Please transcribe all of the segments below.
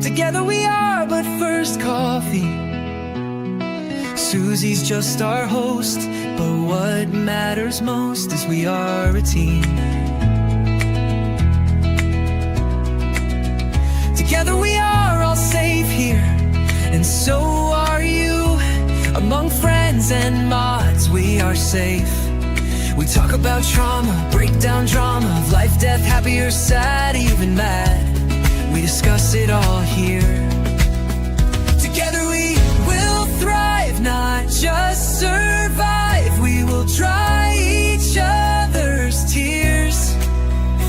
Together we are but first coffee. Susie's just our host, but what matters most is we are a team. Together we are all safe here, and so are you. Among friends and mods we are safe. We talk about trauma, break down drama of life, death, happy or sad, even mad. We discuss it all here. Together we will thrive, not just survive. We will dry each other's tears,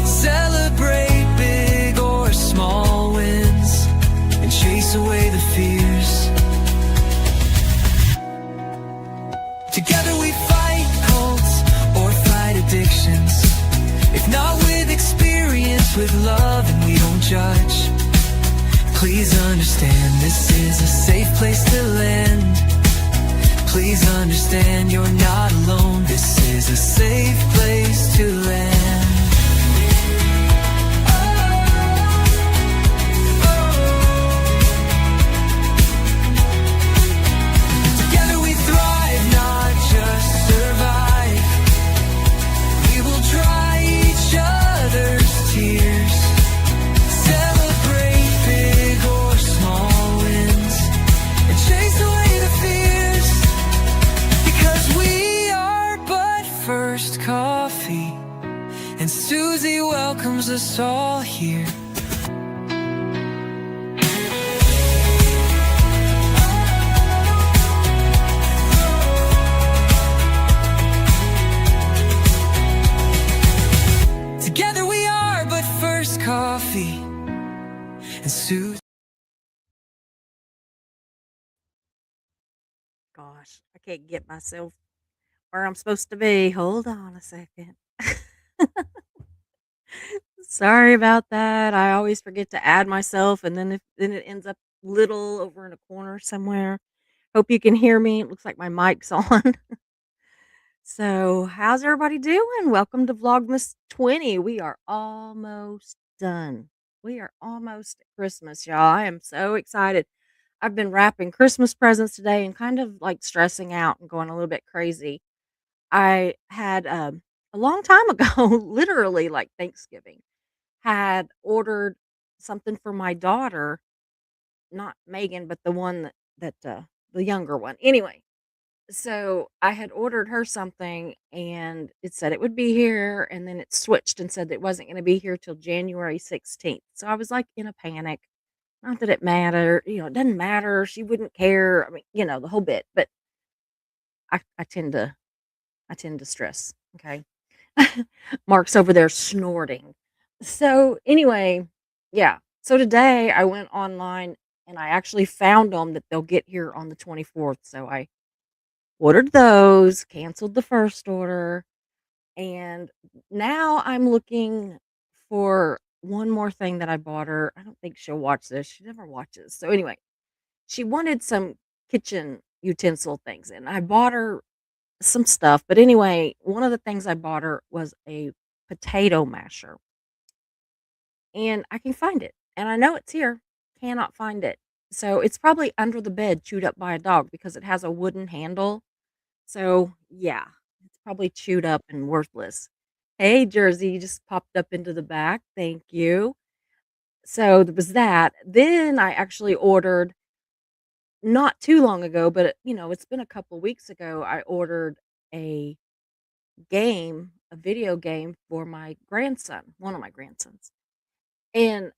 celebrate big or small wins, and chase away the fears. Together we fight cults or fight addictions. If not with experience, with love, and we don't judge. Please understand, this is a safe place to land. Please understand, you're not alone. This is a safe place to land. Together we thrive, not just survive. We will dry each other's tears, celebrate big or small wins, and chase away the fears. Because we are but first coffee, and Susie welcomes us all here. Together we are but first coffee, and Susie. Gosh, I can't get myself where I'm supposed to be. Hold on a second. Sorry about that. I always forget to add myself, and then it ends up little over in a corner somewhere. Hope you can hear me. It looks like my mic's on. So, how's everybody doing? Welcome to Vlogmas 20. We are almost done. We are almost at Christmas, y'all. I am so excited. I've been wrapping Christmas presents today and kind of like stressing out and going a little bit crazy. I had a long time ago, literally like Thanksgiving, had ordered something for my daughter, not Megan, but the one that the younger one. Anyway, so I had ordered her something and it said it would be here, and then it switched and said it wasn't going to be here till January 16th. So I was like in a panic. Not that it mattered, it doesn't matter. She wouldn't care. I mean, the whole bit, but I tend to stress. Okay. Mark's over there snorting. So anyway, yeah. So today I went online and I actually found them that they'll get here on the 24th. So I ordered those, canceled the first order, and now I'm looking for one more thing that I bought her. I don't think she'll watch this. She never watches. So anyway, she wanted some kitchen utensil things, and I bought her some stuff. But anyway, one of the things I bought her was a potato masher, and I can find it. And I know it's here. Cannot find it. So it's probably under the bed, chewed up by a dog because it has a wooden handle. So yeah, it's probably chewed up and worthless. Hey, Jersey, you just popped up into the back. Thank you. So there was that. Then I actually ordered not too long ago, but it's been a couple weeks ago. I ordered a a video game for my grandson, one of my grandsons. And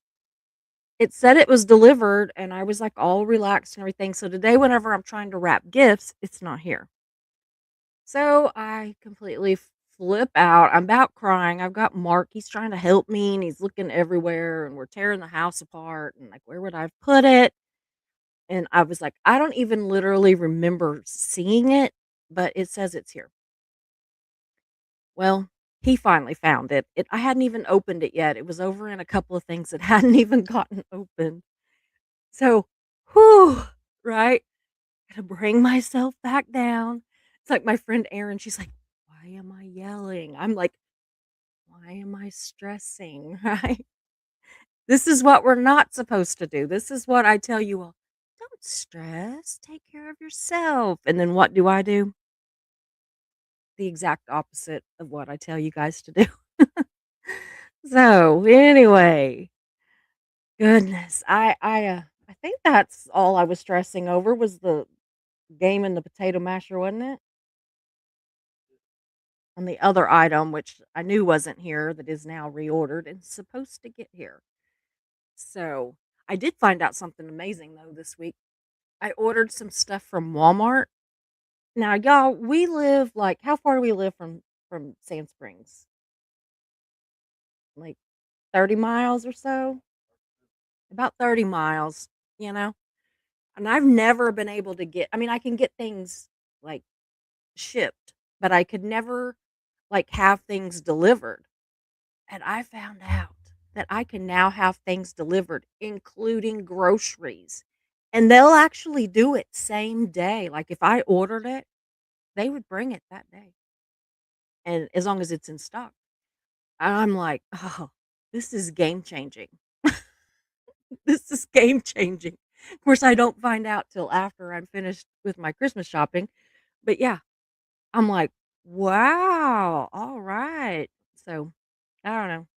it said it was delivered, and I was like all relaxed and everything. So today, whenever I'm trying to wrap gifts, it's not here. So I completely flip out. I'm about crying. I've got Mark. He's trying to help me and he's looking everywhere and we're tearing the house apart. And like, where would I put it? And I was like, I don't even literally remember seeing it, but it says it's here. Well, he finally found it. I hadn't even opened it yet. It was over in a couple of things that hadn't even gotten opened. So, whew, right? Gotta bring myself back down. It's like my friend Erin, she's like, why am I yelling? I'm like, why am I stressing? Right? This is what we're not supposed to do. This is what I tell you all. Don't stress. Take care of yourself. And then what do I do? The exact opposite of what I tell you guys to do. So, anyway, goodness, I think that's all I was stressing over was the game and the potato masher, wasn't it? And the other item, which I knew wasn't here, that is now reordered and supposed to get here. So, I did find out something amazing though this week. I ordered some stuff from Walmart. Now, y'all, we live like how far do we live from Sand Springs? Like 30 miles or so? About 30 miles, you know? And I've never been able to get I mean, I can get things, like, shipped, but I could never, like, have things delivered, and I found out that I can now have things delivered, including groceries, and they'll actually do it same day, like, if I ordered it, they would bring it that day, and as long as it's in stock. I'm like, "Oh, this is game changing." This is game changing. Of course, I don't find out till after I'm finished with my Christmas shopping, but yeah, I'm like, "Wow, alright." So, I don't know.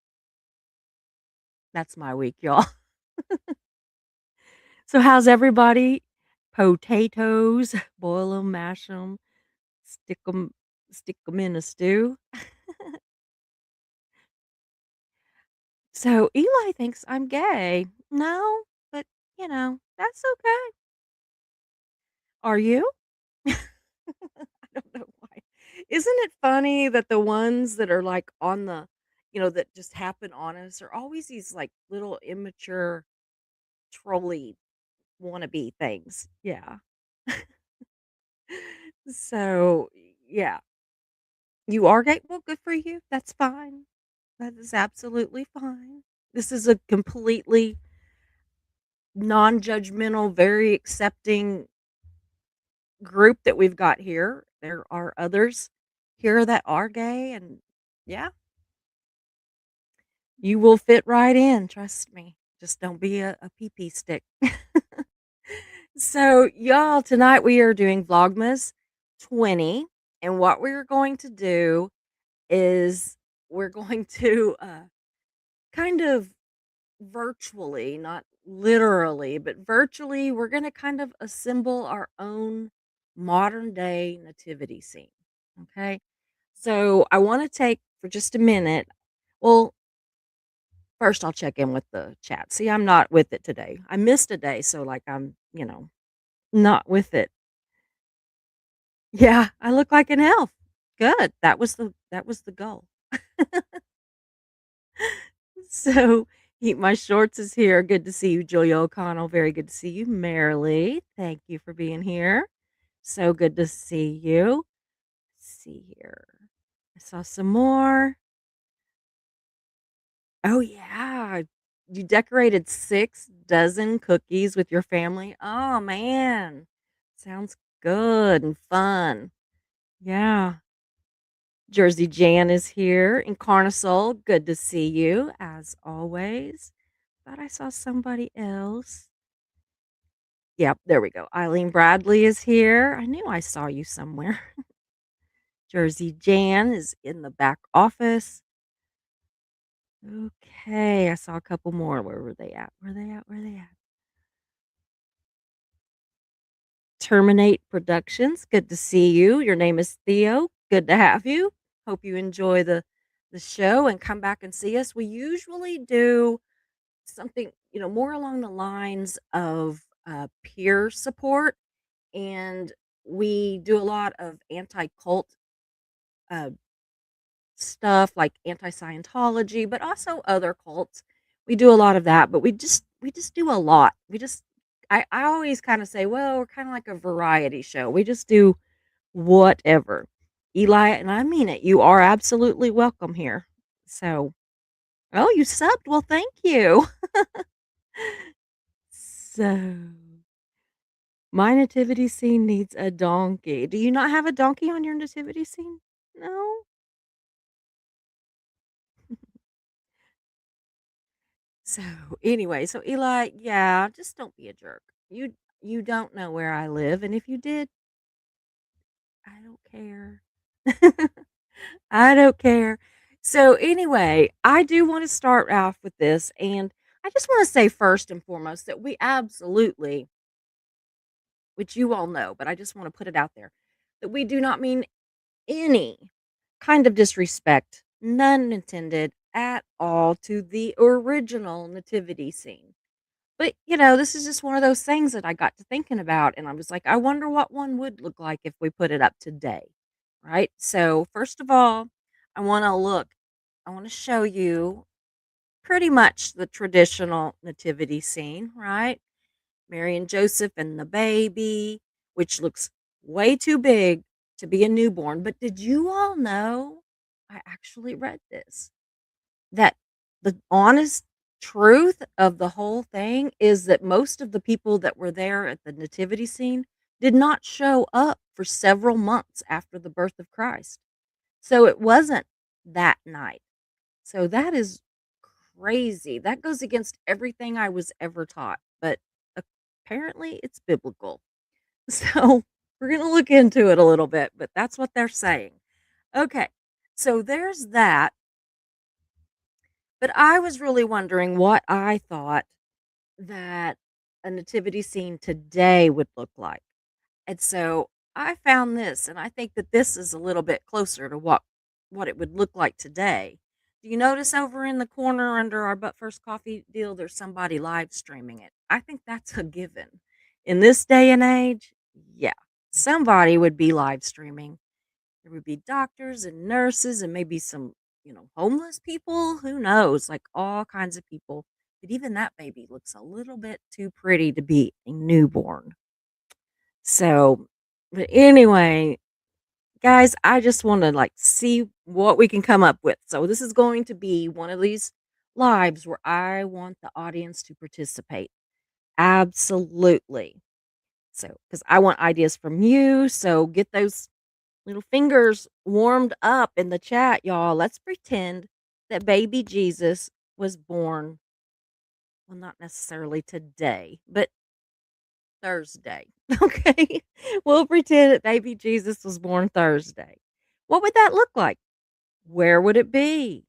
That's my week, y'all. So, how's everybody? Potatoes, boil them, mash them, stick them in a stew. So, Eli thinks I'm gay. No, but, that's okay. Are you? I don't know why. Isn't it funny that the ones that are, like, on the that just happen on us are always these, like, little immature trolley wannabe things. Yeah. So, yeah. You are gay? Well, good for you. That's fine. That is absolutely fine. This is a completely non-judgmental, very accepting group that we've got here. There are others here that are gay, and yeah, you will fit right in, trust me. Just don't be a pee-pee stick. So, y'all, tonight we are doing Vlogmas 20, and what we're going to do is we're going to, kind of virtually, not literally, but virtually, we're gonna kind of assemble our own modern day nativity scene, okay? So, I wanna take for just a minute well, first I'll check in with the chat. See, I'm not with it today. I missed a day, so, like, I'm, not with it. Yeah, I look like an elf. Good. That was the goal. So, Heat My Shorts is here. Good to see you, Julia O'Connell. Very good to see you, Marilee. Thank you for being here. So good to see you. See here. I saw some more. Oh yeah. You decorated 6 dozen cookies with your family. Oh man. Sounds good and fun. Yeah. Jersey Jan is here. Incarnasol, good to see you as always. Thought I saw somebody else. Yep, there we go. Eileen Bradley is here. I knew I saw you somewhere. Jersey Jan is in the back office. Okay, I saw a couple more. Where were they at? Where they at? Where they at? Terminate Productions. Good to see you. Your name is Theo. Good to have you. Hope you enjoy the show and come back and see us. We usually do something, more along the lines of peer support, and we do a lot of anti-cult uh, stuff like anti-Scientology, but also other cults. We do a lot of that, but we just do a lot. I always kind of say, well, we're kind of like a variety show. We just do whatever. Eli, and I mean it. You are absolutely welcome here. So, oh, you subbed. Well, thank you. So, my nativity scene needs a donkey. Do you not have a donkey on your nativity scene? No? So, anyway, so Eli, yeah, just don't be a jerk. You don't know where I live, and if you did, I don't care. I don't care. So, anyway, I do want to start off with this, and I just want to say first and foremost that we absolutely, which you all know, but I just want to put it out there, that we do not mean any kind of disrespect, none intended at all, to the original nativity scene. But, this is just one of those things that I got to thinking about, and I was like, I wonder what one would look like if we put it up today. Right? So, first of all, I want to look, I want to show you pretty much the traditional nativity scene, right? Mary and Joseph and the baby, which looks way too big to be a newborn. But did you all know? I actually read this, that the honest truth of the whole thing is that most of the people that were there at the nativity scene did not show up for several months after the birth of Christ. So it wasn't that night. So that is crazy. That goes against everything I was ever taught, but apparently it's biblical. So we're going to look into it a little bit, but that's what they're saying. Okay. So there's that. But I was really wondering what I thought that a nativity scene today would look like. And so I found this, and I think that this is a little bit closer to what it would look like today. Do you notice over in the corner under our But First Coffee deal, there's somebody live streaming it? I think that's a given. In this day and age, yeah, somebody would be live streaming. There would be doctors and nurses and maybe some, homeless people. Who knows? Like all kinds of people. But even that baby looks a little bit too pretty to be a newborn. So, but anyway, guys, I just want to like see what we can come up with. So, this is going to be one of these lives where I want the audience to participate. Absolutely. So, because I want ideas from you. So, get those little fingers warmed up in the chat, y'all. Let's pretend that baby Jesus was born, well, not necessarily today, but Thursday. Okay. We'll pretend that baby Jesus was born Thursday. What would that look like? Where would it be?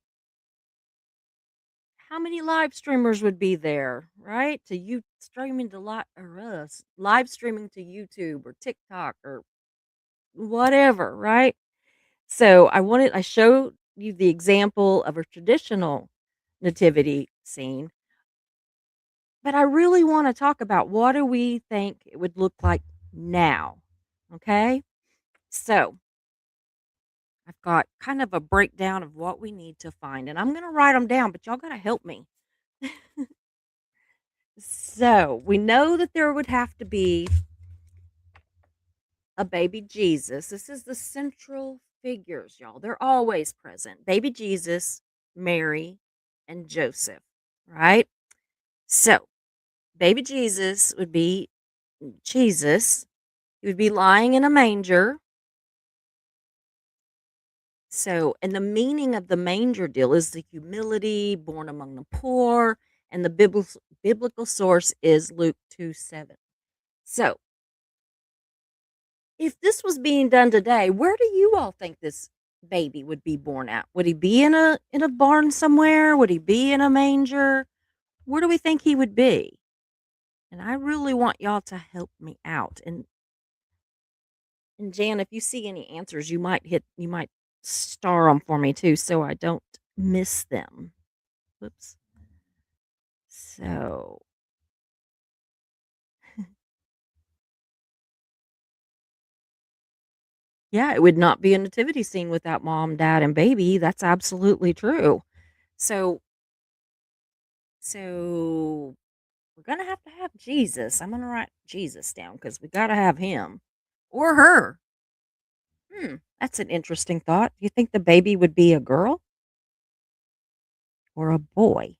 How many live streamers would be there, right? To you streaming to live streaming to YouTube or TikTok or whatever, right? So I showed you the example of a traditional nativity scene, but I really want to talk about what do we think it would look like now. Okay? So, I've got kind of a breakdown of what we need to find, and I'm going to write them down, but y'all got to help me. So, we know that there would have to be a baby Jesus. This is the central figures, y'all. They're always present. Baby Jesus, Mary, and Joseph, right? So, baby Jesus would be Jesus. He would be lying in a manger. So, and the meaning of the manger deal is the humility, born among the poor, and the biblical source is Luke 2:7. So, if this was being done today, where do you all think this baby would be born at? Would he be in a barn somewhere? Would he be in a manger? Where do we think he would be? And I really want y'all to help me out. And Jan, if you see any answers, you might star them for me too, so I don't miss them. Whoops. So, yeah, it would not be a nativity scene without mom, dad, and baby. That's absolutely true. So, so we're gonna have Jesus. I'm gonna write Jesus down because we gotta have him or her. That's an interesting thought. Do you think the baby would be a girl or a boy?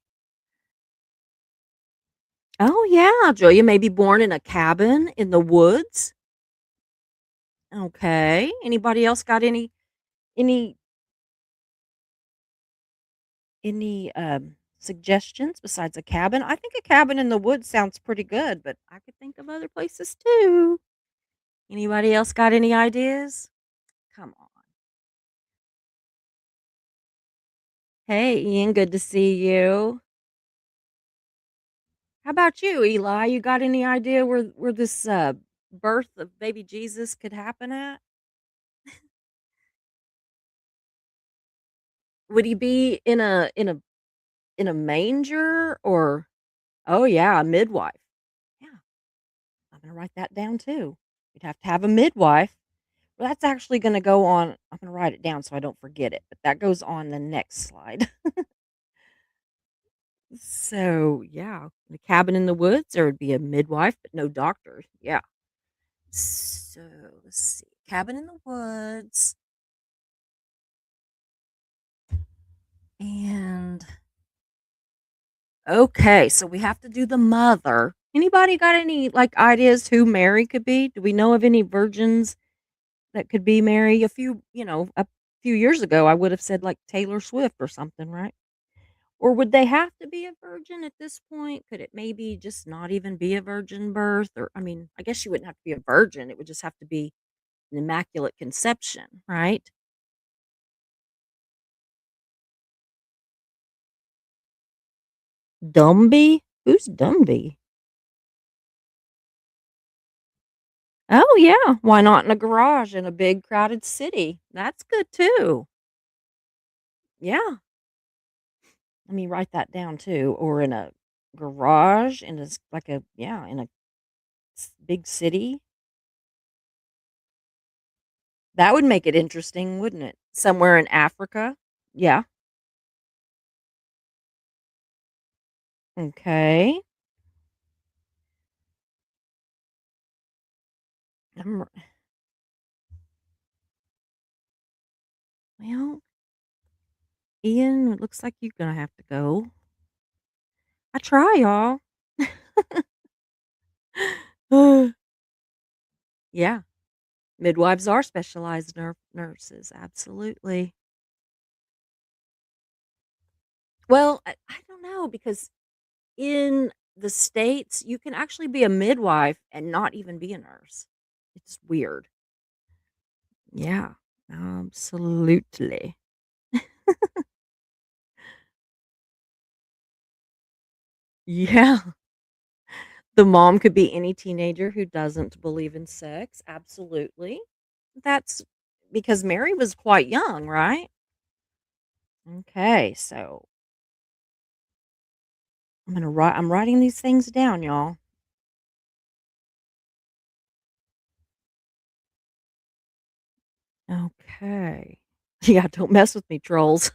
Oh yeah, Julia may be born in a cabin in the woods. Okay. Anybody else got any any suggestions besides a cabin? I think a cabin in the woods sounds pretty good, but I could think of other places too. Anybody else got any ideas? Come on. Hey, Ian, good to see you. How about you, Eli? You got any idea where this birth of baby Jesus could happen at? Would he be in a manger or oh yeah, a midwife. Yeah, I'm gonna write that down too. You'd have to have a midwife. Well, that's actually gonna go on. I'm gonna write it down so I don't forget it, but that goes on the next slide. So yeah, a cabin in the woods, there would be a midwife, but no doctor. Yeah. So let's see. Cabin in the woods. And okay, so we have to do the mother. Anybody got any like ideas who Mary could be? Do we know of any virgins that could be Mary? A few years ago, I would have said like Taylor Swift or something, right? Or would they have to be a virgin at this point? Could it maybe just not even be a virgin birth? Or, I mean, I guess she wouldn't have to be a virgin. It would just have to be an immaculate conception, right? Dumby? Who's Dumby? Oh, yeah. Why not in a garage in a big crowded city? That's good too. Yeah. Let me write that down too. Or in a garage in yeah, in a big city. That would make it interesting, wouldn't it? Somewhere in Africa. Yeah. Okay. I'm, r- well, Ian, it looks like you're going to have to go. I try, y'all. Yeah. Midwives are specialized nurses. Absolutely. Well, I don't know because in the States, you can actually be a midwife and not even be a nurse. It's weird. Yeah, absolutely. Yeah. The mom could be any teenager who doesn't believe in sex. Absolutely. That's because Mary was quite young, right? Okay, so I'm writing these things down, y'all. Okay. Yeah, don't mess with me, trolls.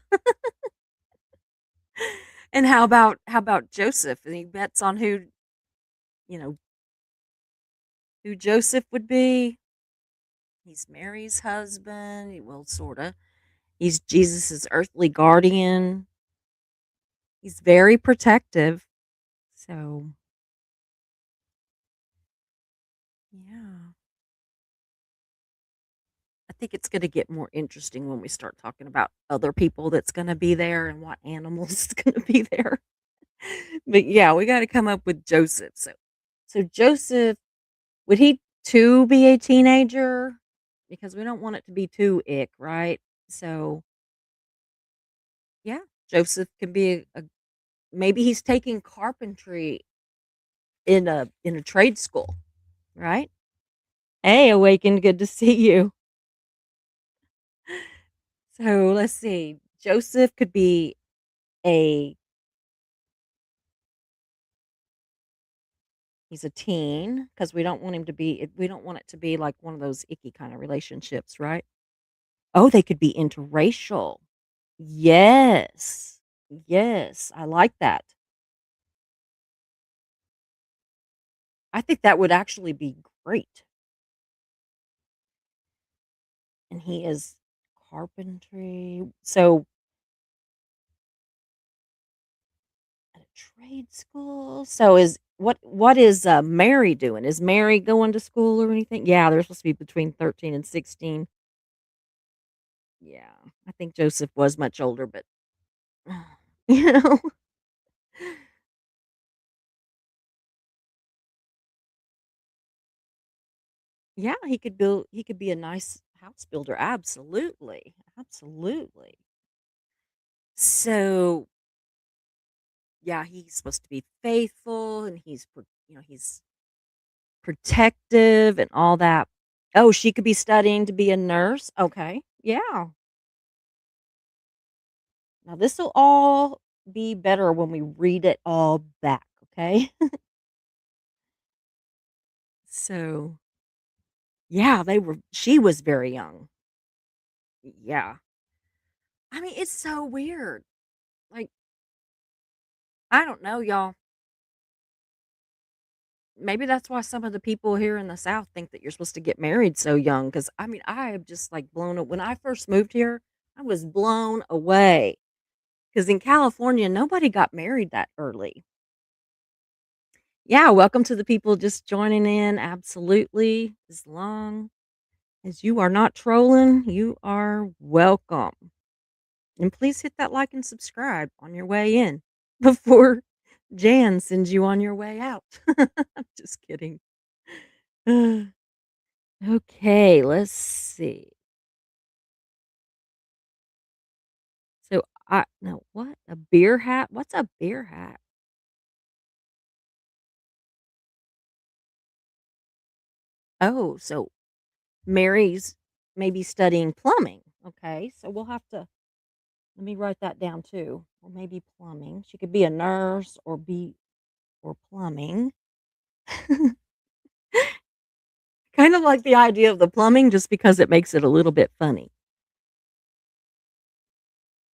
And how about Joseph? Any bets on you know, who Joseph would be? He's Mary's husband. Well, sorta. He's Jesus's earthly guardian. He's very protective. So, yeah. I think it's gonna get more interesting when we start talking about other people that's gonna be there and what animals is gonna be there. But yeah, we gotta come up with Joseph. So Joseph, would he too be a teenager? Because we don't want it to be too ick, right? So yeah, Joseph can be a maybe he's taking carpentry in a trade school, right? Hey, Awakened, good to see you. So let's see. Joseph could be a he's a teen because we don't want it to be like one of those icky kind of relationships, right? Oh, they could be interracial. Yes. Yes, I like that. I think that would actually be great. And he is carpentry. So at a trade school. So what is Mary doing? Is Mary going to school or anything? Yeah, they're supposed to be between 13 and 16. Yeah. I think Joseph was much older, but you know. Yeah, he could be a nice house builder, absolutely, absolutely. So, yeah, he's supposed to be faithful and he's protective and all that. Oh, she could be studying to be a nurse? Okay, yeah. Now this'll all be better when we read it all back, okay? So, yeah, she was very young. Yeah. I mean, it's so weird. Like, I don't know, y'all. Maybe that's why some of the people here in the South think that you're supposed to get married so young. Because I mean, I am just, like, when I first moved here, I was blown away. Because in California, nobody got married that early. Yeah, welcome to the people just joining in, absolutely. As long as you are not trolling, you are welcome. And please hit that like and subscribe on your way in before Jan sends you on your way out. I'm just kidding. Okay, let's see. So I no, what? A beer hat? What's a beer hat? Oh, so Mary's maybe studying plumbing. Okay, so we'll have to let me write that down too. Or maybe plumbing. She could be a nurse or plumbing. Kind of like the idea of the plumbing just because it makes it a little bit funny.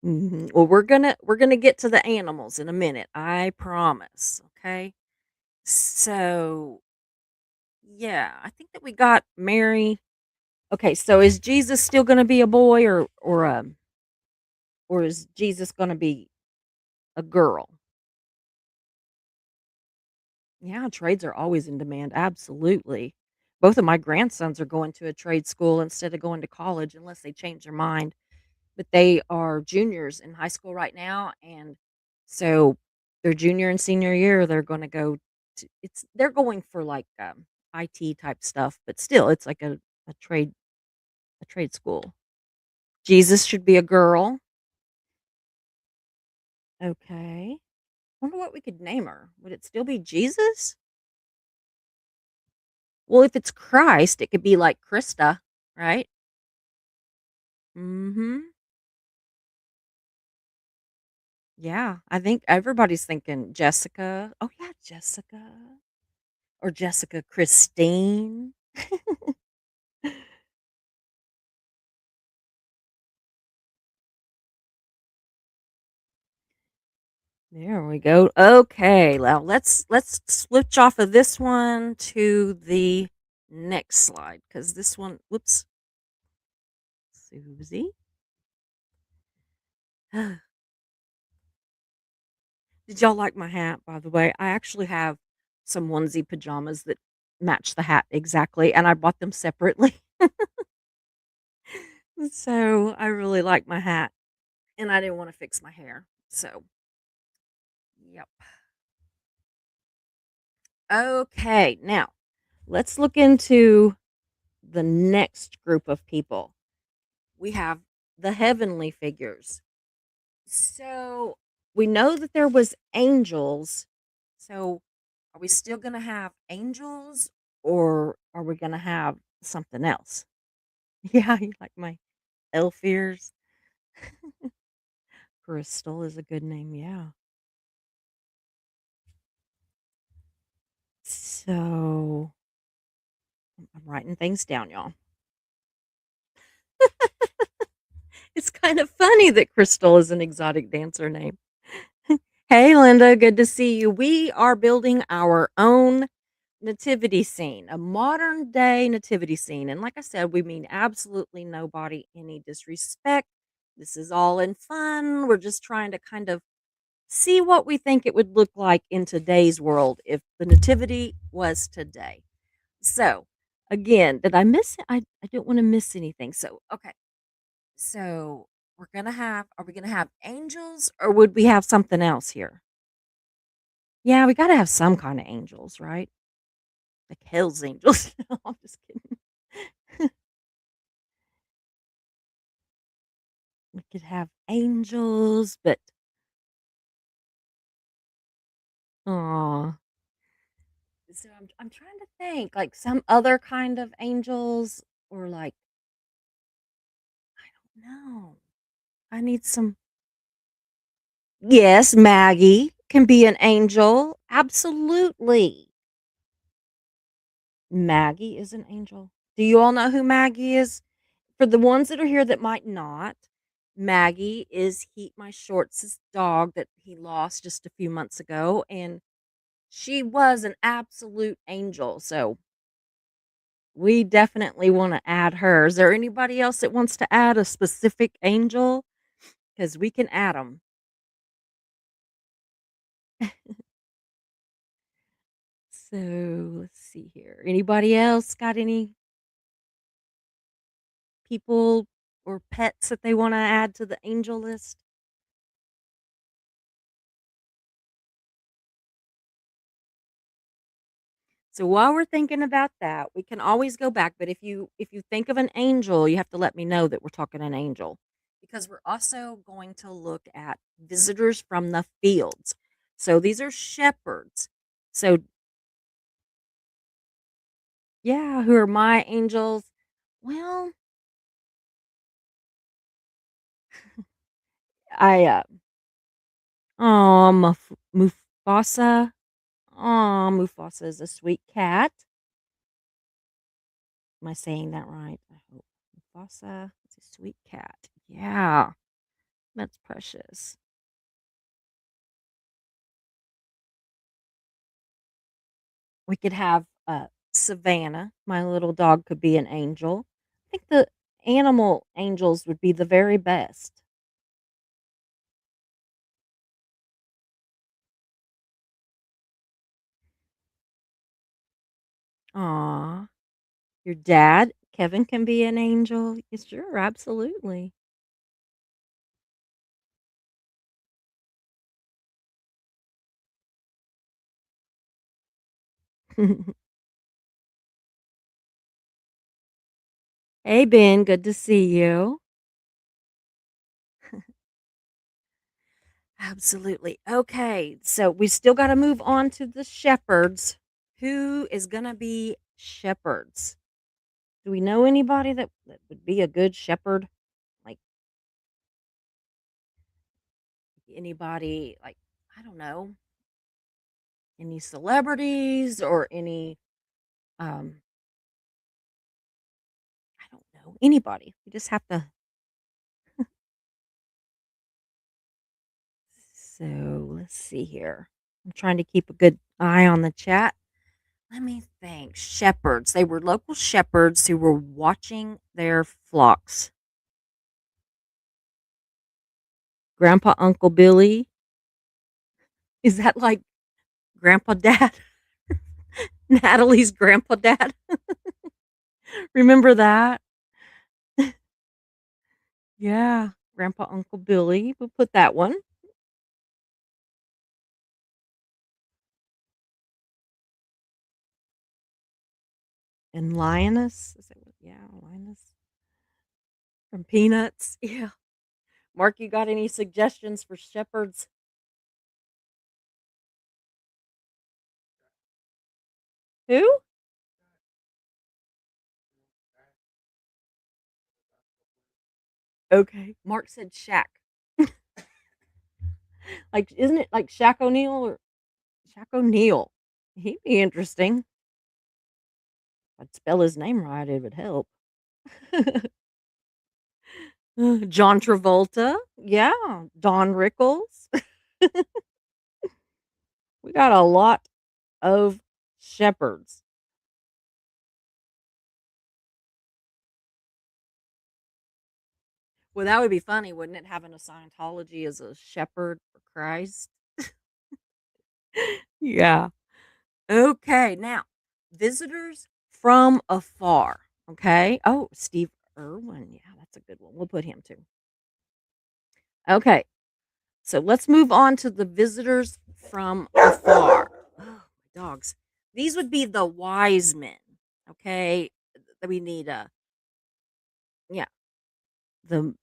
Well, we're gonna get to the animals in a minute. I promise. Okay. So yeah, I think that we got Mary. Okay, so is Jesus still gonna be a boy or is Jesus gonna be a girl? Yeah, trades are always in demand. Absolutely. Both of my grandsons are going to a trade school instead of going to college unless they change their mind. But they are juniors in high school right now, and so their junior and senior year, they're gonna go to they're going for, like, IT type stuff, but still, it's like a trade school. Jesus should be a girl. Okay. Wonder what we could name her. Would it still be Jesus? Well, if it's Christ, it could be like Krista, right? Mhm. Yeah, I think everybody's thinking Jessica. Oh, yeah, Jessica. Or Jessica Christine. There we go. Okay, now let's switch off of this one to the next slide because this one, whoops, Susie. Did y'all like my hat, by the way? I actually have some onesie pajamas that match the hat exactly, and I bought them separately. So I really like my hat, and I didn't want to fix my hair. So, yep. Okay, now let's look into the next group of people. We have the heavenly figures. So we know that there was angels. So are we still going to have angels or are we going to have something else? Yeah, you like my elf ears? Crystal is a good name. Yeah. So I'm writing things down, y'all. It's kind of funny that Crystal is an exotic dancer name. Hey, Linda, good to see you. We are building our own nativity scene, a modern day nativity scene. And like I said, we mean absolutely nobody any disrespect. This is all in fun. We're just trying to kind of see what we think it would look like in today's world if the nativity was today. So, again, did I miss it? I don't want to miss anything. So, okay. So, are we going to have angels or would we have something else here? Yeah, we got to have some kind of angels, right? Like Hell's Angels. No, I'm just kidding. We could have angels, but aw. So I'm trying to think, like, some other kind of angels or, like, I don't know. I need some. Yes, Maggie can be an angel. Absolutely. Maggie is an angel. Do you all know who Maggie is? For the ones that are here that might not, Maggie is my shorts' dog that he lost just a few months ago, and she was an absolute angel. So we definitely want to add her. Is there anybody else that wants to add a specific angel? Because we can add them. So let's see here. Anybody else got any people or pets that they want to add to the angel list? So while we're thinking about that, we can always go back. But if you think of an angel, you have to let me know that we're talking an angel, because we're also going to look at visitors from the fields. So these are shepherds. So yeah, who are my angels? Well, I oh Mufasa. Oh, Mufasa is a sweet cat. Am I saying that right? I hope. Mufasa is a sweet cat. Yeah, that's precious. We could have Savannah. My little dog could be an angel. I think the animal angels would be the very best. Aw, your dad, Kevin, can be an angel. Yes, sure, absolutely. Hey, Ben, good to see you. Absolutely. Okay, so we still got to move on to the shepherds. Who is going to be shepherds? Do we know anybody that would be a good shepherd? Like anybody, like, I don't know, any celebrities or any, um, I don't know, anybody. We just have to. So let's see here. I'm trying to keep a good eye on the chat. Let me think. Shepherds. They were local shepherds who were watching their flocks. Grandpa Uncle Billy. Is that like Grandpa Dad? Natalie's Grandpa Dad? Remember that? Yeah. Grandpa Uncle Billy. We'll put that one. And Lioness. Is that what? Yeah, Lioness from Peanuts. Yeah. Mark, you got any suggestions for shepherds? Who? Okay. Mark said Shaq. Like, isn't it like Shaq O'Neal or Shaq O'Neal? He'd be interesting. If I'd spell his name right, it would help. John Travolta. Yeah. Don Rickles. We got a lot of shepherds. Well, that would be funny, wouldn't it? Having a Scientology as a shepherd for Christ. Yeah. Okay. Now, visitors from afar. Okay. Oh, Steve Irwin. Yeah, that's a good one. We'll put him too. Okay. So let's move on to the visitors from afar. Oh, my dogs. These would be the wise men. Okay. We need a, yeah, the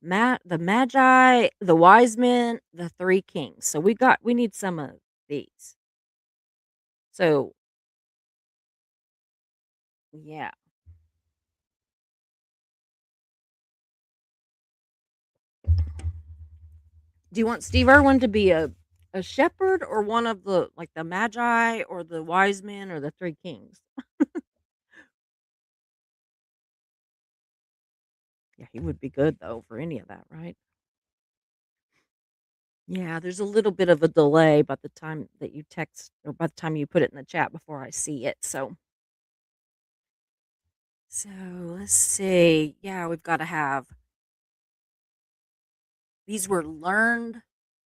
The Magi, the wise men, the 3 kings. So we need some of these. So, yeah. Do you want Steve Irwin to be a shepherd or one of the like the Magi or the wise men or the 3 kings? Yeah, he would be good though for any of that, right? Yeah, there's a little bit of a delay by the time that you text or by the time you put it in the chat before I see it. So let's see. Yeah, we've got to have these were learned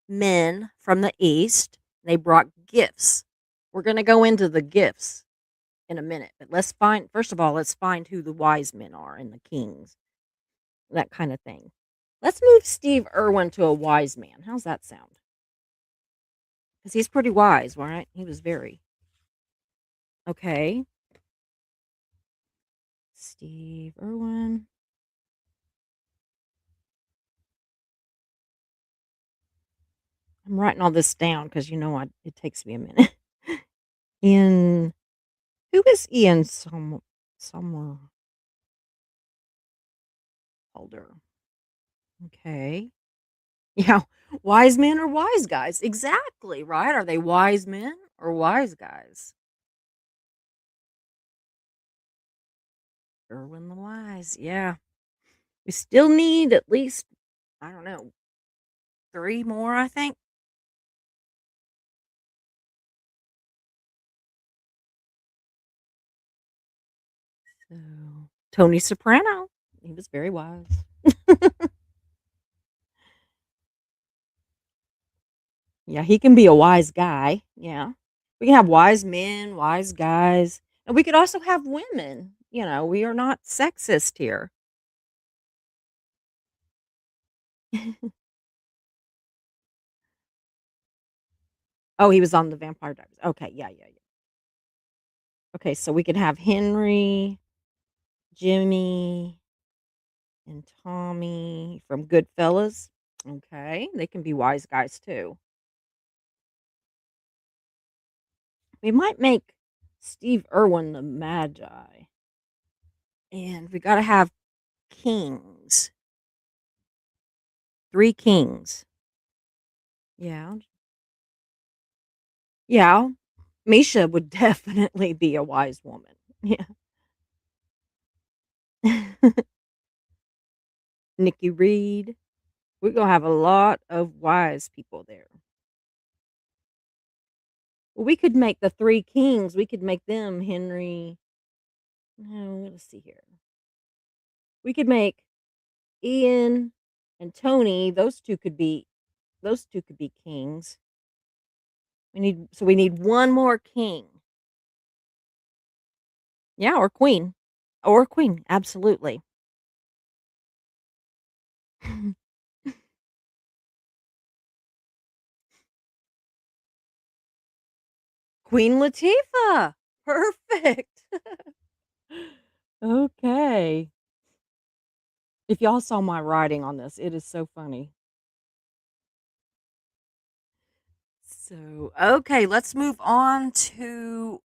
men from the east. They brought gifts. We're going to go into the gifts in a minute, but first of all, let's find who the wise men are and the kings, that kind of thing. Let's move Steve Irwin to a wise man. How's that sound? Because he's pretty wise, right? He was very. Okay. Steve Irwin. I'm writing all this down because it takes me a minute. Ian, who is Ian somewhere older? Okay. Yeah, wise men or wise guys? Exactly, right? Are they wise men or wise guys? Irwin the Wise. Yeah. We still need at least, I don't know, 3 more, I think. So, Tony Soprano. He was very wise. Yeah, he can be a wise guy. Yeah. We can have wise men, wise guys, and we could also have women. We are not sexist here. Oh, he was on the Vampire Diaries. Okay, yeah, yeah, yeah. Okay, so we could have Henry, Jimmy, and Tommy from Goodfellas. Okay, they can be wise guys too. We might make Steve Irwin the Magi, and we got to have kings. 3 kings. Yeah, yeah. Misha would definitely be a wise woman. Yeah. Nikki Reed. We're gonna have a lot of wise people there. Well, we could make the 3 kings. We could make them Henry. No, let's see here. We could make Ian and Tony. Those two could be kings. We need one more king. Yeah, or queen. Or queen, absolutely. Queen Latifah. Perfect. Okay. If y'all saw my writing on this, it is so funny. So, okay, let's move on to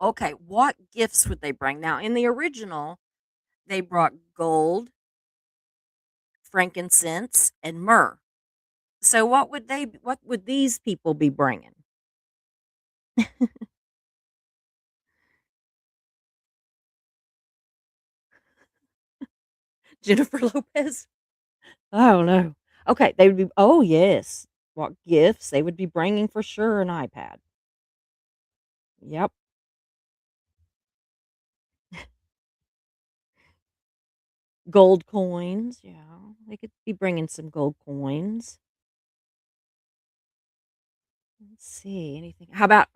okay, what gifts would they bring? Now, in the original, they brought gold, frankincense, and myrrh. So, what would these people be bringing? Jennifer Lopez? I don't know. Okay, they would be oh, yes. What gifts they would be bringing for sure an iPad. Yep. Gold coins, yeah. They could be bringing some gold coins. Let's see, anything how about,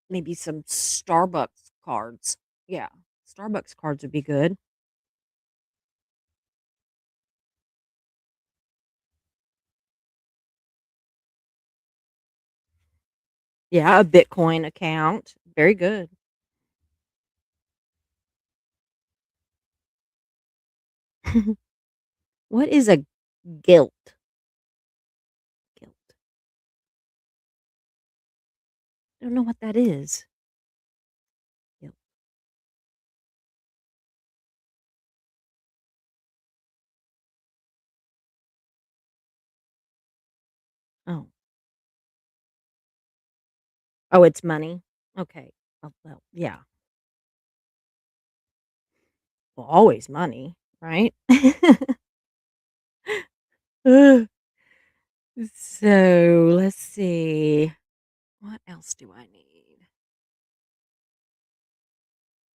maybe some Starbucks cards? Yeah, Starbucks cards would be good. Yeah, a Bitcoin account. Very good. What is a Guilt. Guilt. Don't know what that is. Guilt. Oh. Oh, it's money? Okay. Oh, well, yeah. Well, always money, right? Ugh. So, let's see. What else do I need?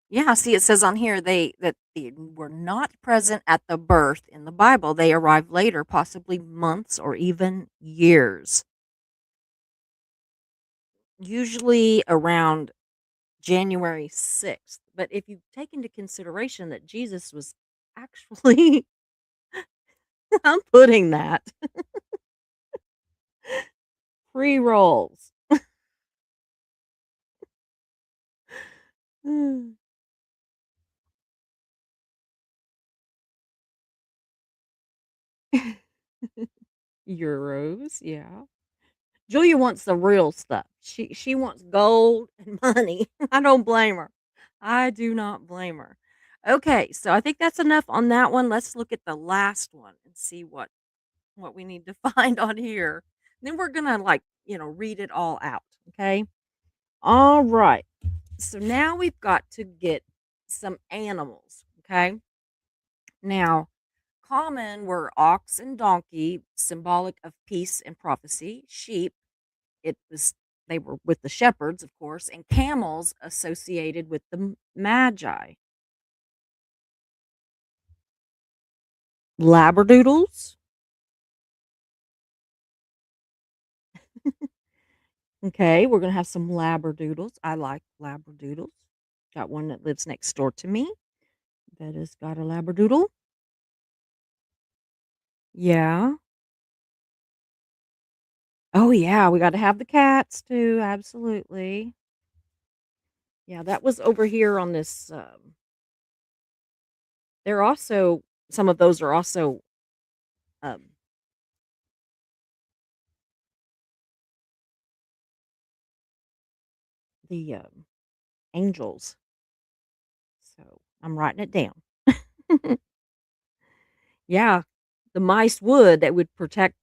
Yeah, see, it says on here they were not present at the birth in the Bible. They arrived later, possibly months or even years. Usually around January 6th. But if you take into consideration that Jesus was actually I'm putting that pre-rolls. Euros, yeah. Julia wants the real stuff. She wants gold and money. I don't blame her. I do not blame her. Okay, so I think that's enough on that one. Let's look at the last one and see what we need to find on here. Then we're gonna read it all out. Okay. All right. So now we've got to get some animals. Okay. Now, common were ox and donkey, symbolic of peace and prophecy. Sheep, it was they were with the shepherds, of course, and camels associated with the magi. Labradoodles. Okay, we're gonna have some labradoodles. I like labradoodles. Got one that lives next door to me that has got a labradoodle. Yeah. Oh yeah, we got to have the cats too. Absolutely. Yeah, that was over here on this. They're also some of those are also um, the angels. So I'm writing it down. Yeah, the mice would that would protect,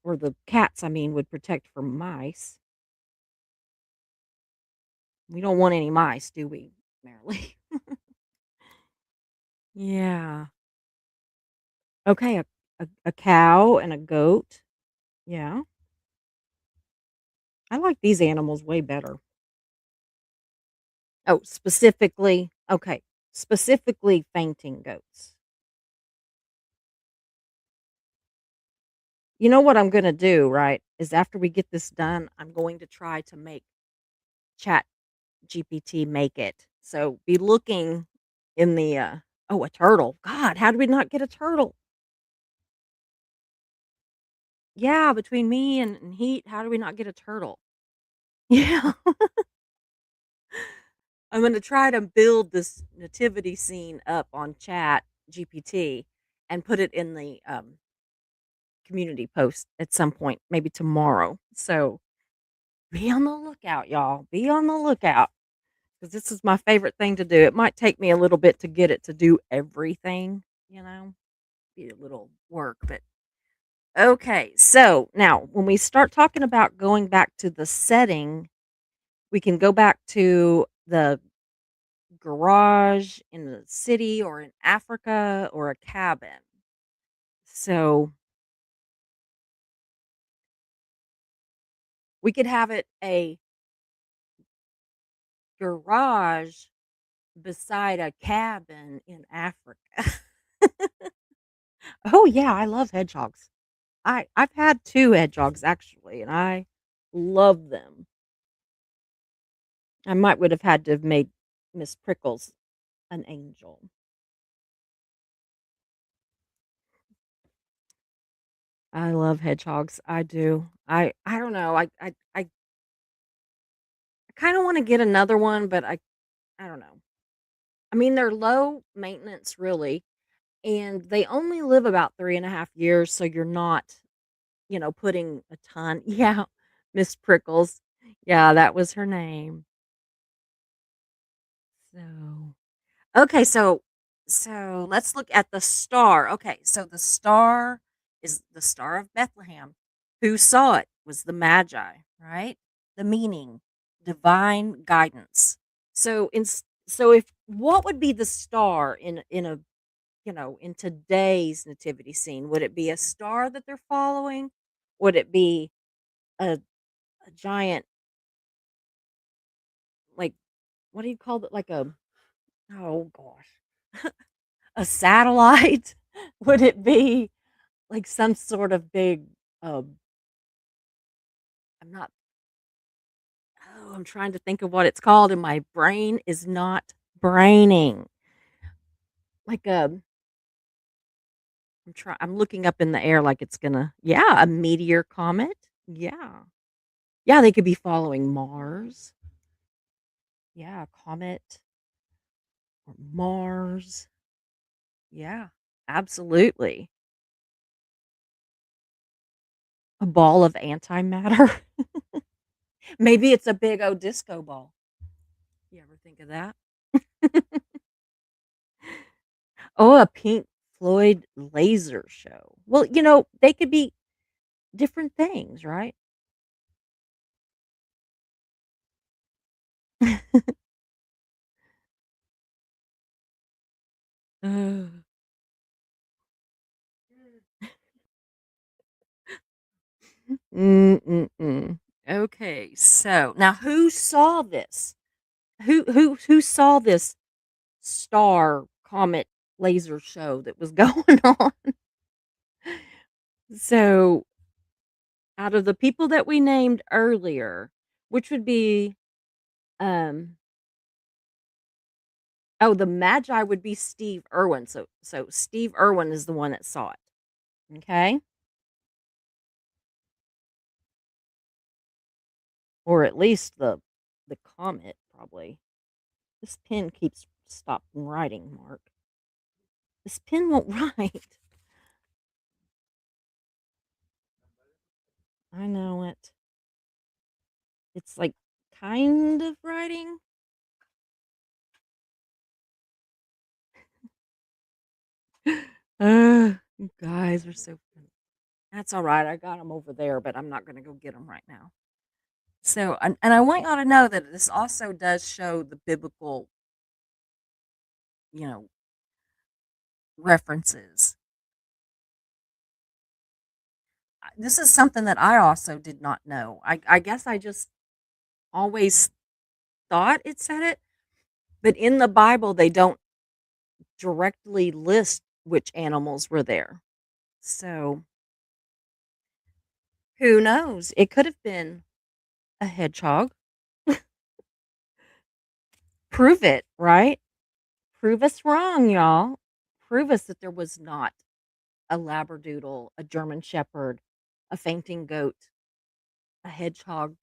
or the cats, I mean, would protect from mice. We don't want any mice, do we, Marilee? Yeah. Okay, a cow and a goat. Yeah, I like these animals way better. Oh, specifically, okay, specifically fainting goats. You know what I'm gonna do, right? Is after we get this done, I'm going to try to make Chat GPT make it. So be looking in the oh, a turtle. God, how did we not get a turtle? Yeah, between me and Heat, how do we not get a turtle? Yeah. I'm gonna try to build this nativity scene up on Chat GPT and put it in the community post at some point, maybe tomorrow. So be on the lookout, y'all. Be on the lookout because this is my favorite thing to do. It might take me a little bit to get it to do everything, be a little work, but okay. So now, when we start talking about going back to the setting, we can go back to the garage in the city or in Africa or a cabin. So we could have it a garage beside a cabin in Africa. Oh, yeah, I love hedgehogs. I've had 2 hedgehogs actually, and I love them. I might would have had to have made Miss Prickles an angel. I love hedgehogs, I do. I don't know, I kinda wanna get another one, but I don't know. I mean, they're low maintenance, really. and they only live about 3.5 years, so you're not, putting a ton. Yeah, Miss Prickles. Yeah, that was her name. So, okay, so let's look at the star. Okay, so the star is the Star of Bethlehem. Who saw it was the Magi, right? The meaning, divine guidance. So if what would be the star in a in today's nativity scene? Would it be a star that they're following? Would it be a a giant, like, what do you call it? Like a, oh gosh, a satellite? Would it be like some sort of big, uh, I'm not, oh, I'm trying to think of what it's called and my brain is not braining. Like a, I'm looking up in the air like it's gonna, yeah, a meteor comet. Yeah. Yeah, they could be following Mars. Yeah, comet or Mars. Yeah, absolutely. A ball of antimatter. Maybe it's a big old disco ball. You ever think of that? Oh, a Pink Floyd laser show. Well, they could be different things, right? Ugh. Mm-mm-mm. Okay, so now who saw this? Who saw this star comet laser show that was going on? So, out of the people that we named earlier, which would be, um oh, the Magi would be Steve Irwin. So Steve Irwin is the one that saw it. Okay? Or at least the comet, probably. This pen keeps stopping writing, Mark. This pen won't write. I know it. It's like kind of writing. You guys are so funny. That's all right. I got them over there, but I'm not going to go get them right now. So, and I want y'all to know that this also does show the biblical, you know, references. This is something that I also did not know. I guess I just always thought it said it, but in the Bible, they don't directly list which animals were there. So who knows? It could have been a hedgehog. Prove it, right? Prove us wrong, y'all. Prove us that there was not a labradoodle, a German shepherd, a fainting goat, a hedgehog.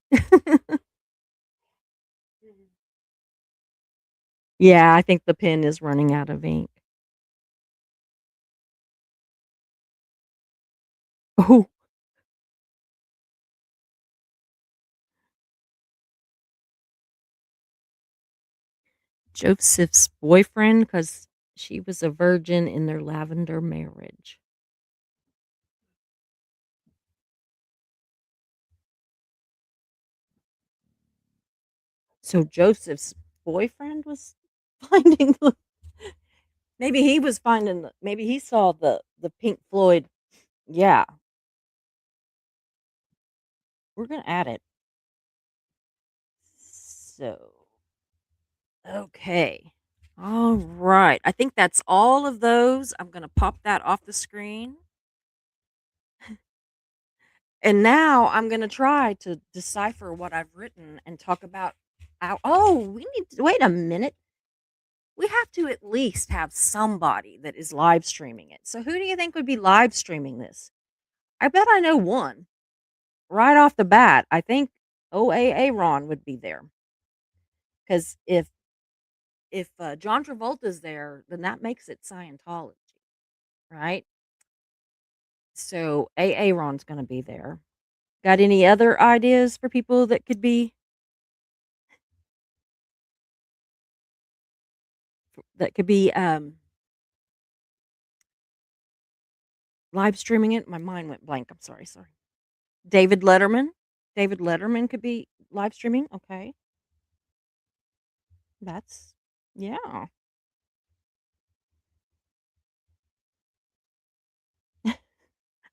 Yeah, I think the pen is running out of ink. Oh, Joseph's boyfriend, because she was a virgin in their lavender marriage. So Joseph's boyfriend was finding the, maybe he was finding the, maybe he saw the Pink Floyd. Yeah, we're gonna add it. So, okay. All right. I think that's all of those. I'm gonna pop that off the screen. And now I'm gonna try to decipher what I've written and talk about. Oh, we need to wait a minute. We have to at least have somebody that is live streaming it. So who do you think would be live streaming this? I bet I know one right off the bat. I think OAA Ron would be there because if John Travolta's there, then that makes it Scientology. right? So Aaron's gonna be there. Got any other ideas for people that could be, live streaming it? My mind went blank, I'm sorry. David Letterman? David Letterman could be live streaming? Okay. That's yeah.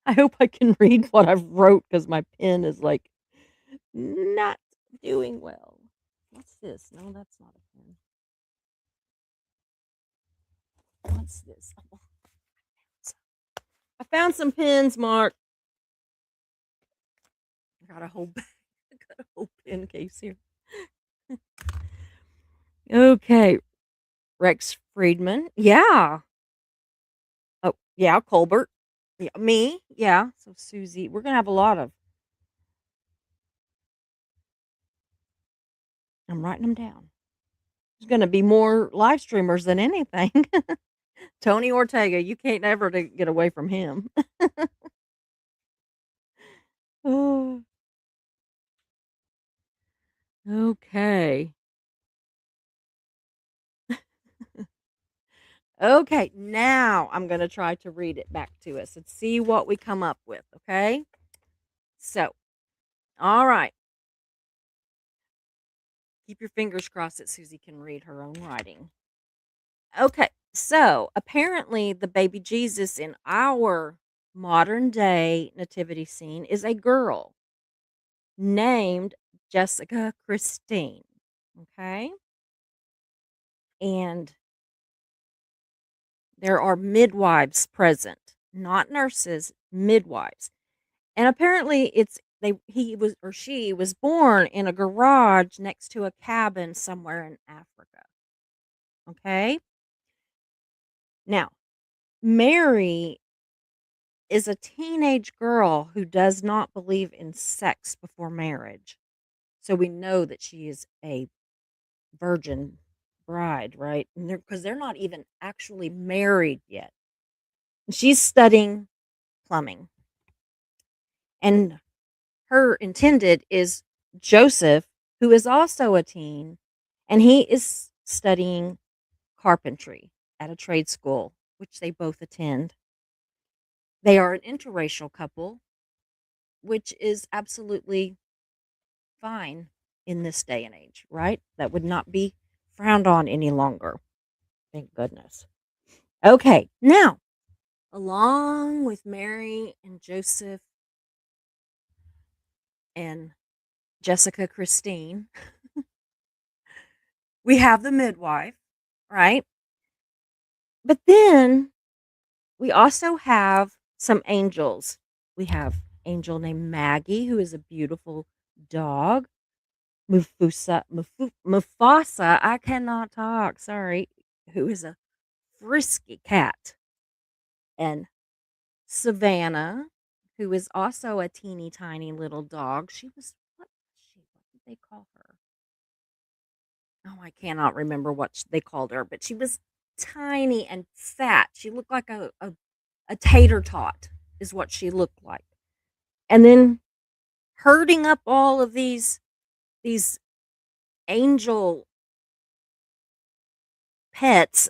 I hope I can read what I've wrote because my pen is, like, not doing well. What's this? No, that's not a pen. What's this? Oh, I found some pens, Mark. I got a whole I got a whole pen case here. Okay, Rex Friedman. Yeah. Oh, yeah, Colbert. Yeah, me. Yeah. So Susie, we're gonna have a lot of. I'm writing them down. There's gonna be more live streamers than anything. Tony Ortega, you can't ever get away from him. Oh, okay. Okay, now I'm gonna try to read it back to us and see what we come up with. Okay. So, all right. Keep your fingers crossed that Susie can read her own writing. Okay, so apparently the baby Jesus in our modern day nativity scene is a girl named Jessica Christine. Okay, and there are midwives present, not nurses, midwives. And apparently it's they he was or she was born in a garage next to a cabin somewhere in Africa. Okay? Now, Mary is a teenage girl who does not believe in sex before marriage. So we know that she is a virgin bride, right? And they're not even actually married yet. And she's studying plumbing. And her intended is Joseph, who is also a teen, and he is studying carpentry at a trade school, which they both attend. They are an interracial couple, which is absolutely fine in this day and age, right? That would not be frowned on any longer. Thank goodness. Okay, now, along with Mary and Joseph and Jessica Christine, we have the midwife, right? But then we also have some angels. We have angel named Maggie, who is a beautiful dog. Mufasa, I cannot talk, sorry, who is a frisky cat. And Savannah, who is also a teeny tiny little dog. What did they call her? Oh, I cannot remember what they called her, but she was tiny and fat. She looked like a tater tot, is what she looked like. And then herding up all of these angel pets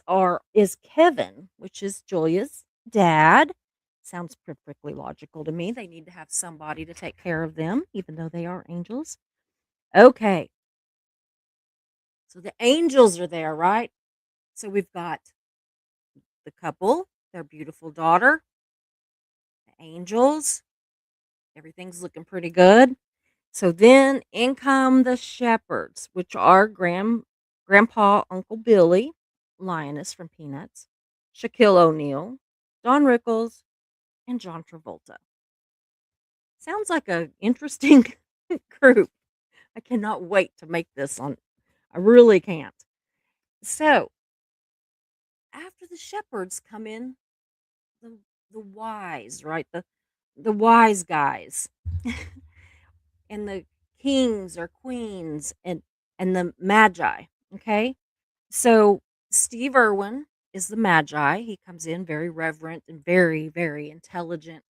is Kevin, which is Julia's dad. Sounds perfectly logical to me. They need to have somebody to take care of them, even though they are angels. Okay, so the angels are there, right? So we've got the couple, their beautiful daughter, the angels. Everything's looking pretty good. So then in come the shepherds, which are Grandpa Uncle Billy, Lioness from Peanuts, Shaquille O'Neal, Don Rickles, and John Travolta. Sounds like a interesting group. I cannot wait to make this on. I really can't. So after the shepherds come in, the the wise, right? The wise guys, and the kings or queens, and the magi. Okay, so Steve Irwin is the Magi. He comes in very reverent and very, very intelligent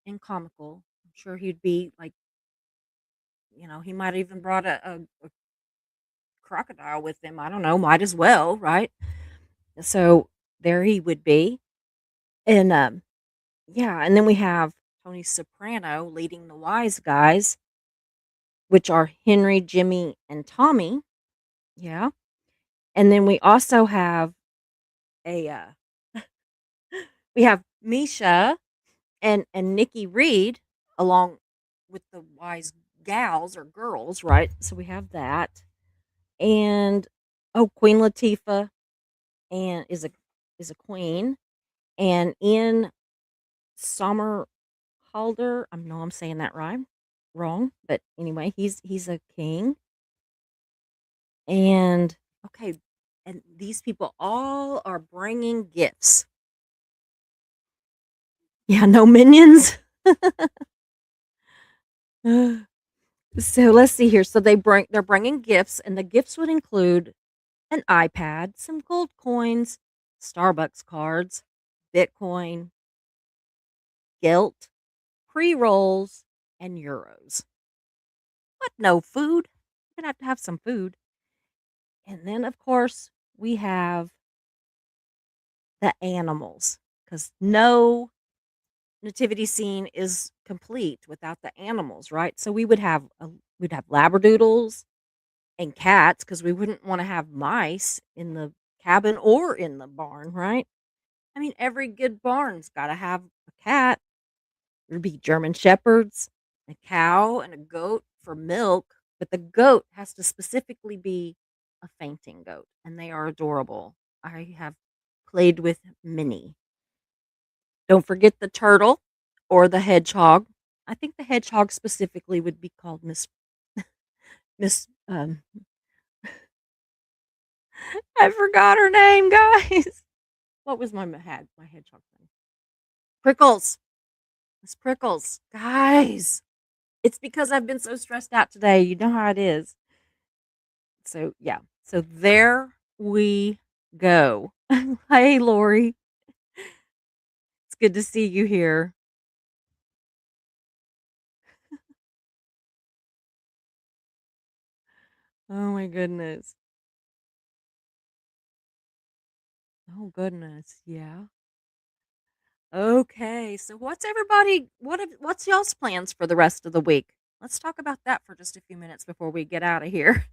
and comical. I'm sure he'd be like, he might even brought a crocodile with him. I don't know, might as well, right? So there he would be. And yeah, and then we have Tony Soprano leading the wise guys, which are Henry, Jimmy, and Tommy. Yeah. And then we also have a we have Misha and Nikki Reed along with the wise gals or girls, right? So we have that. And oh, Queen Latifah and is a queen. And Ian Somerhalder, I know I'm saying that right wrong, but anyway, he's a king. And okay, and these people all are bringing gifts. Yeah, no minions. So let's see here. So they're bringing gifts, and the gifts would include an iPad, some gold coins, Starbucks cards, Bitcoin, gilt, pre rolls, and euros. What? No food? You're gonna have to have some food. And then, of course, we have the animals because no nativity scene is complete without the animals, right? So we'd have labradoodles and cats because we wouldn't want to have mice in the cabin or in the barn, right? I mean, every good barn's got to have a cat. There'd be German shepherds, a cow, and a goat for milk, but the goat has to specifically be a fainting goat, and they are adorable. I have played with many. Don't forget the turtle or the hedgehog. I think the hedgehog specifically would be called Miss I forgot her name, guys. What was my hedgehog name? Prickles. Miss Prickles. Guys, it's because I've been so stressed out today. You know how it is. So, yeah. So there we go. Hey, Lori. It's good to see you here. Oh my goodness. Oh goodness. Yeah. Okay. So what's y'all's plans for the rest of the week? Let's talk about that for just a few minutes before we get out of here.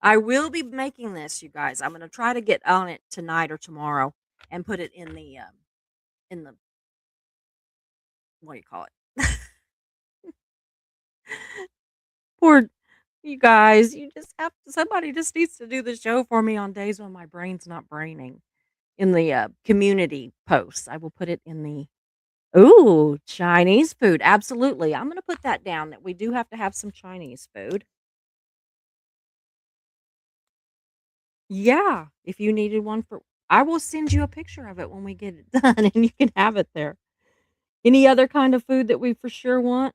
I will be making this, you guys. I'm going to try to get on it tonight or tomorrow and put it in the what do you call it? Poor you guys. You just have to, somebody just needs to do the show for me on days when my brain's not braining. In the community posts, I will put it in the ooh Chinese food. Absolutely, I'm going to put that down that we do have to have some Chinese food. Yeah, if you needed one for, I will send you a picture of it when we get it done, and you can have it there. Any other kind of food that we for sure want?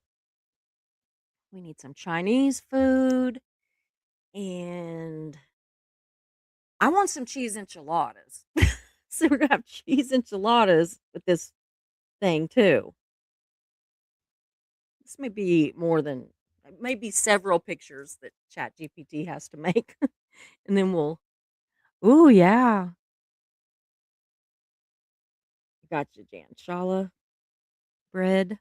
We need some Chinese food, and I want some cheese enchiladas. So we're gonna have cheese enchiladas with this thing too. This may be more than maybe several pictures that Chat GPT has to make, and then we'll. Ooh, yeah, gotcha, Jan. Shala bread.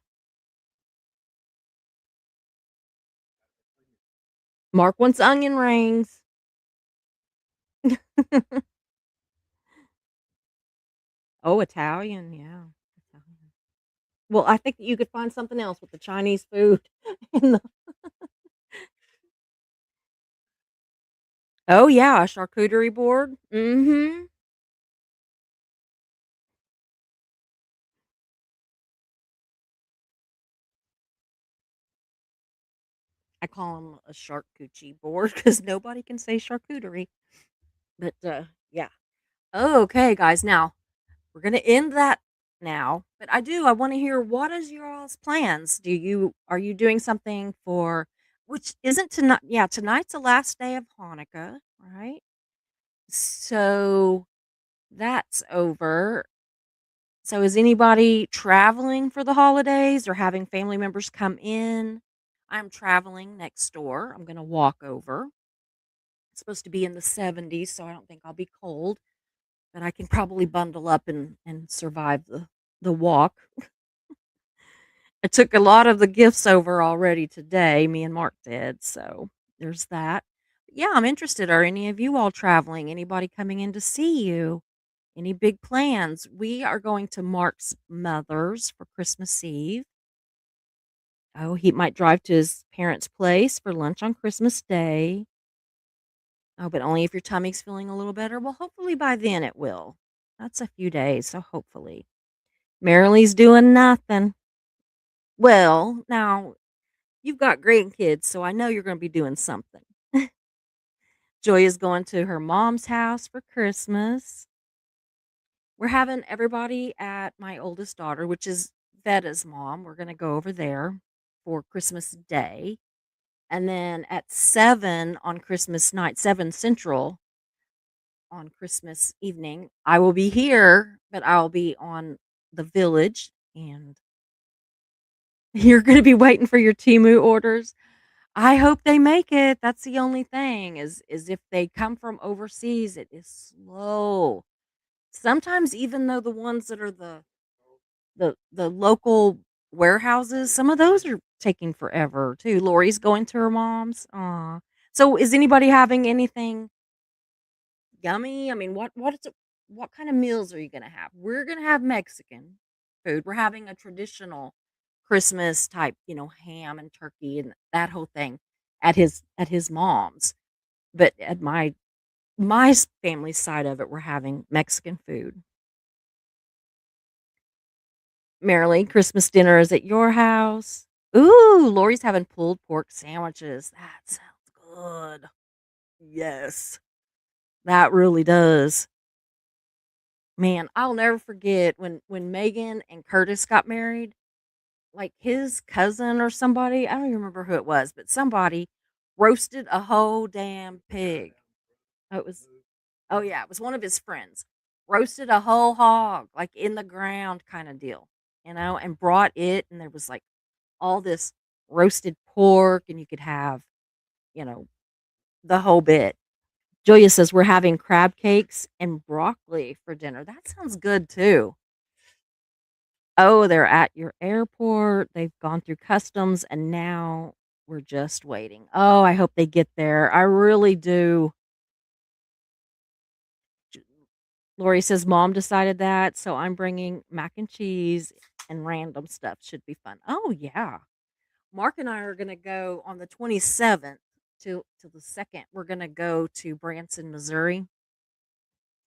Mark wants onion rings. Oh, Italian, yeah. Italian. Well, I think you could find something else with the Chinese food. In the, oh yeah, a charcuterie board. Mm-hmm. I call them a charcuterie board because nobody can say charcuterie. But yeah. Okay, guys. Now we're gonna end that now. But I want to hear what is your all's plans? Are you doing something for which isn't tonight? Yeah, tonight's the last day of Hanukkah, right? So That's over. So is anybody traveling for the holidays or having family members come in? I'm traveling next door. I'm going to walk over. It's supposed to be in the 70s, so I don't think I'll be cold, but I can probably bundle up and survive the walk. I took a lot of the gifts over already today, me and Mark did, so there's that. Yeah, I'm interested. Are any of you all traveling? Anybody coming in to see you? Any big plans? We are going to Mark's mother's for Christmas Eve. Oh, he might drive to his parents' place for lunch on Christmas Day. Oh, but only if your tummy's feeling a little better. Well, hopefully by then it will. That's a few days, so hopefully. Marilee's doing nothing. Well, now you've got grandkids, so I know you're going to be doing something. Joy is going to her mom's house for Christmas. We're having everybody at my oldest daughter, which is Vetta's mom. We're going to go over there for Christmas Day. And then at 7 on Christmas night, 7 Central on Christmas evening, I will be here, but I'll be on the village and you're going to be waiting for your Timu orders. I hope they make it. That's the only thing is if they come from overseas, it is slow. Sometimes even though the ones that are the local warehouses, some of those are taking forever too. Lori's going to her mom's. Aw. So is anybody having anything yummy? I mean, what kind of meals are you gonna have? We're gonna have Mexican food. We're having a traditional Christmas type, ham and turkey and that whole thing at his mom's. But at my family's side of it, we're having Mexican food. Marilyn, Christmas dinner is at your house. Ooh, Lori's having pulled pork sandwiches. That sounds good. Yes, that really does. Man, I'll never forget when Megan and Curtis got married. Like his cousin or somebody, I don't even remember who it was, but somebody roasted a whole damn pig. It was Oh yeah, it was one of his friends. Roasted a whole hog, like in the ground kind of deal, and brought it and there was like all this roasted pork and you could have, you know, the whole bit. Julia says we're having crab cakes and broccoli for dinner. That sounds good too. Oh, they're at your airport. They've gone through customs and now we're just waiting. Oh, I hope they get there. I really do. J- Lori says mom decided that, so I'm bringing mac and cheese and random stuff. Should be fun. Oh, yeah. Mark and I are going to go on the 27th to the 2nd. We're going to go to Branson, Missouri.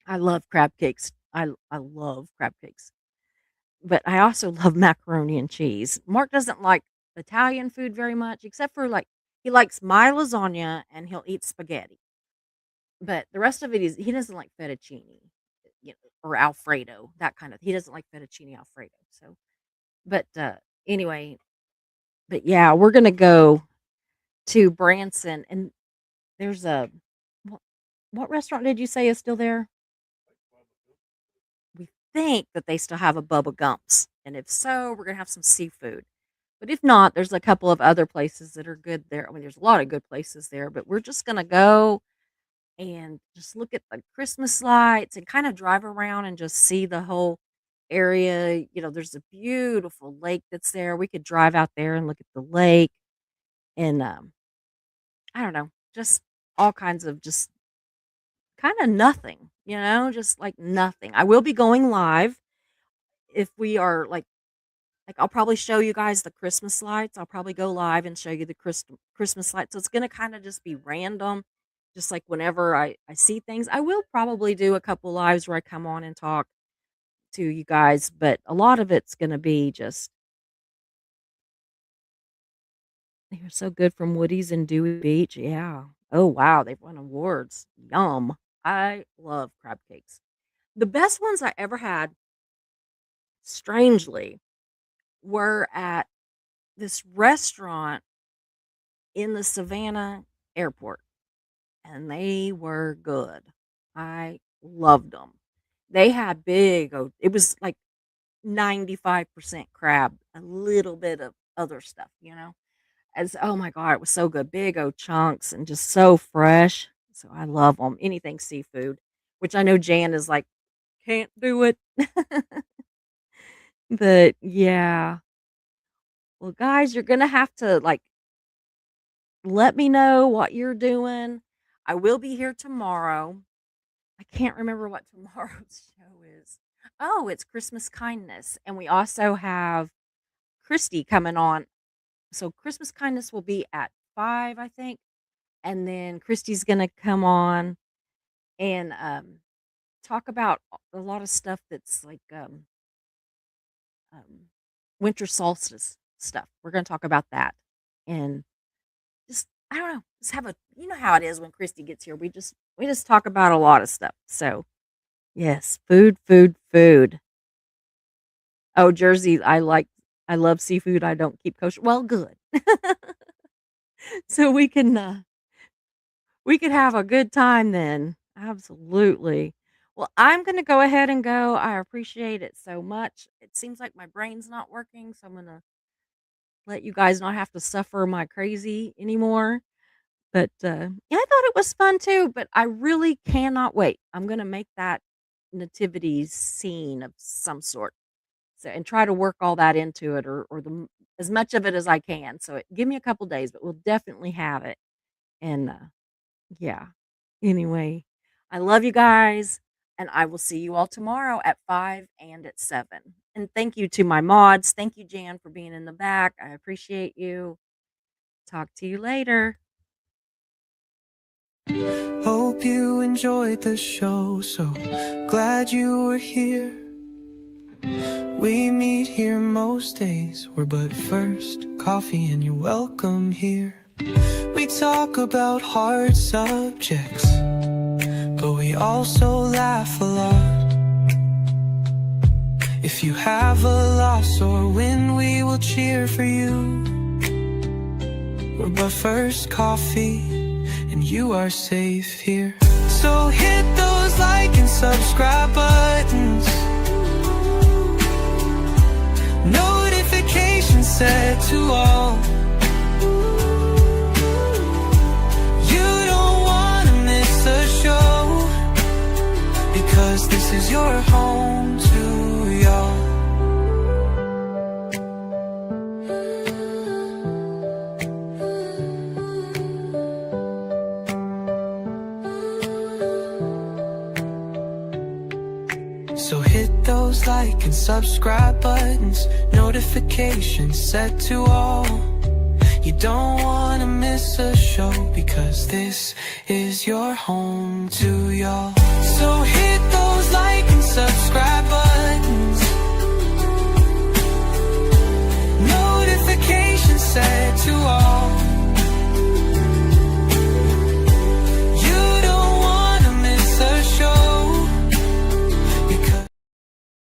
I love crab cakes. I love crab cakes. But I also love macaroni and cheese. Mark doesn't like Italian food very much, except for like he likes my lasagna and he'll eat spaghetti. But the rest of it is he doesn't like fettuccine, or Alfredo, that kind of. He doesn't like fettuccine Alfredo. So, but anyway, but yeah, we're gonna go to Branson, and there's a what, what restaurant did you say is still there? We think that they still have a Bubba Gumps, and if so, we're gonna have some seafood. But if not, there's a couple of other places that are good there. I mean, there's a lot of good places there, but we're just gonna go and just look at the Christmas lights and kind of drive around and just see the whole area. There's a beautiful lake that's there. We could drive out there and look at the lake and I don't know, just all kinds of just kind of nothing, just like nothing. I will be going live if we are like I'll probably show you guys the Christmas lights. I'll probably go live and show you the Christmas lights. So it's going to kind of just be random, just like whenever I see things. I will probably do a couple lives where I come on and talk to you guys, but a lot of it's going to be just they were so good from Woody's and Dewey Beach. Yeah. Oh wow, they've won awards. Yum. I love crab cakes. The best ones I ever had, strangely, were at this restaurant in the Savannah airport, and they were good. I loved them. They had big it was like 95% crab, a little bit of other stuff, you know? As oh my god, it was so good. Big old chunks and just so fresh. So I love them. Anything seafood, which I know Jan is like, "Can't do it." But yeah. Well, guys, you're gonna have to, like, let me know what you're doing. I will be here tomorrow. I can't remember what tomorrow's show is. Oh, it's Christmas Kindness, and we also have Christy coming on. So Christmas Kindness will be at 5, I think, and then Christy's gonna come on and, talk about a lot of stuff that's like, um, winter solstice stuff. We're gonna talk about that, and just I don't know, just have a you know how it is when Christy gets here. We just talk about a lot of stuff. So yes, food, food, food. Oh, Jersey, I love seafood. I don't keep kosher. Well, good. So we could have a good time then. Absolutely. Well, I'm gonna go ahead and go. I appreciate it so much. It seems like my brain's not working, so I'm gonna let you guys not have to suffer my crazy anymore. But yeah, I thought it was fun too. But I really cannot wait. I'm gonna make that nativity scene of some sort. So and try to work all that into it, or as much of it as I can. So give me a couple days, but we'll definitely have it. And yeah. Anyway, I love you guys, and I will see you all tomorrow at 5 and at 7. And thank you to my mods. Thank you, Jan, for being in the back. I appreciate you. Talk to you later. Hope you enjoyed the show, so glad you were here. We meet here most days, we're but first coffee and you're welcome here. We talk about hard subjects, but we also laugh a lot. If you have a loss or win, we will cheer for you. We're but first coffee, and you are safe here. So hit those like and subscribe buttons, notifications set to all. You don't wanna miss a show, because this is your home to y'all. So hit those like and subscribe buttons, notifications set to all. You don't wanna miss a show, because this is your home to y'all. So hit those like and subscribe buttons, notifications set